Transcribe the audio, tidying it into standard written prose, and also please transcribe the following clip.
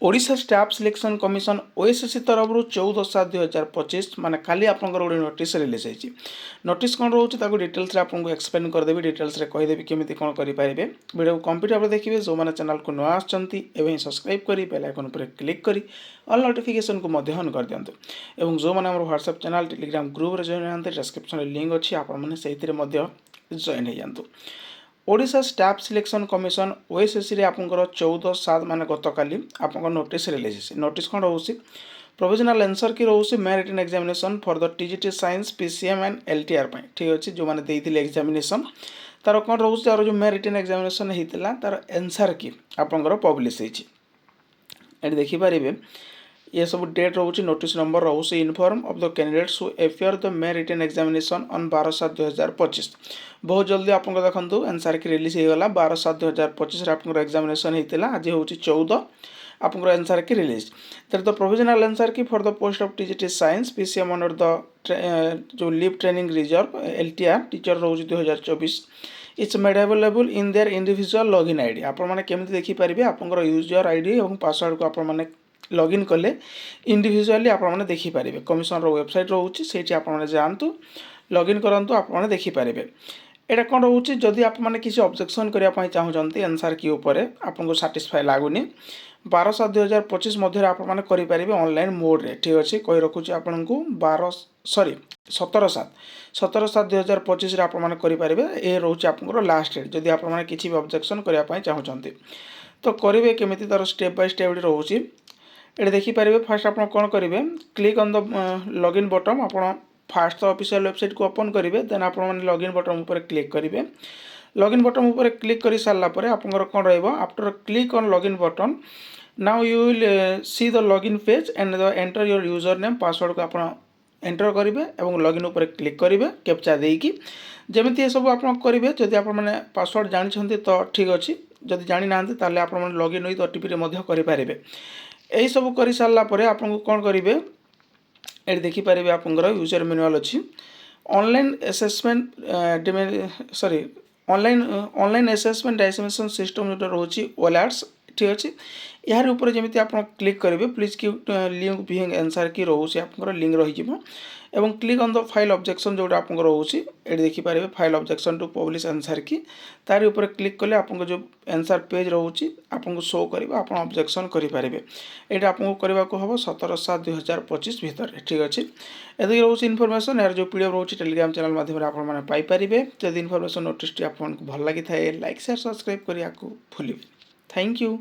Odisha staff selection commission OSSC तरफ 14/7/2025 माने खाली आपंकर गोटे नोटिस रिलीज होती नोटिस कौन रोचे ताको डिटेल्स आपको एक्सप्लेन करदेवी डिटेल्स कहीदेवी केमी कौन करेंगे वीडियो कंप्लीट भाव देखिए जो मैंने चैनल को नुआ आसमें सब्सक्राइब कर बेल आइकन पर क्लिक कर ऑल नोटिफिकेशन को ऑन कर दिंतु और जो मैंने WhatsApp channel Telegram group join होते डिस्क्रिप्शन लिंक अच्छी आपने जॉइन हो जातु Odisha staff selection commission OSSC आपंकर 14/7 माने गतकाली आपंकर नोटिस रिलीज नोटिस कौन रोचे प्रोविजनल आंसर की रोचे main written examination for the TGT science PCM and LTR ठीक अच्छे जो मैंने देते एग्जामिनेशन तार कौन रोचे तार जो मेन रिटन एग्जामिनेशन होता तार आंसर की आपंकर पब्लिश होती देखिपारे ये सब डेट रोचे नोटिस नंबर रोचे inform of the candidates who appear the main written examination on 12/7/2025 बहुत जल्दी आप देखो आंसर की रिलीज होगा 12/7/2025 आप एग्जामिनेशन होता आज हूँ 14 आपंकर आंसर की रिलीज तर the provisional answer key for the post of TGT science PCM under the जो leave training reserve LTR teacher रोज 2024 it's made available in their individual login ID आपने केमी देखिपारे आपंकर यूजर आईडी और password को आपने login कले इंडिविजुअली आपने देखिपारे कमिशन वेबसाइट रोचे से आपने जातु लॉगिन करूँ आपने देखिपारे यहाँ कौन रोचे जदि आपने किसी ऑब्जेक्शन करने चाहते आंसर की ऊपर आपको साटिस्फाई लगुनि 12/7/2025 मध्य आपने करेंगे ऑनलाइन मोड रे ठीक अच्छे कही रखुच्छी आपन को 17/7/2025 आपने करेंगे ये रोचे आप लास्ट डेट जदि आपने किसी भी ऑब्जेक्शन करने चाहते तो करेंगे केमी तार स्टेप बाय स्टेप रोचे ये देखिपारे फास्ट आप कौन करेंगे click on the login button आप फास्ट तो ऑफिशियल वेबसाइट को ओपन करेंगे देन आप लॉगिन बटन ऊपर क्लिक करेंगे लॉगिन बटन ऊपर क्लिक कर सारापर आप कौन रफ्टर click on login button now you will see the login page and the enter your user name password को आप एंटर करेंगे और लॉगिन ऊपर क्लिक करेंगे कैप्चा देकी जमी ये सब आप करेंगे जदि आप पासवर्ड जानते तो ठीक अच्छे जदि जानी ना ताले आप लॉगिन विथ ओटीपी करेंगे यही सब कर सारापर आपको कौन करेंगे ये देखिपारे आपंकर यूजर मैनुअल अच्छी online assessment sorry online assessment dimension system जो रोचे ओलाट्स ठीक अच्छे यार ऊपर जमी आप क्लिक करेंगे प्लीज की लिंक बिहिंग आंसर की रोचे आप लिंक रही एवं click on the file objection जोटा आप रोचे ये देखिपारे file objection to publish answer key तार ऊपर क्लिक कले आपको जो आंसर पेज रोचे आपको शो कर आप ऑब्जेक्शन करेंगे यहाँ आपको करने को हम 17/7/2025 भितर ठीक अच्छे ये रोचे इनफॉरमेशन यार जो पीडीएफ रोचे टेलीग्राम चैनल माध्यम आपरे जब इनफॉरमेशन नोटिस आपको भल लगी था लाइक शेयर सब्सक्राइब करने भूलिए थैंक यू।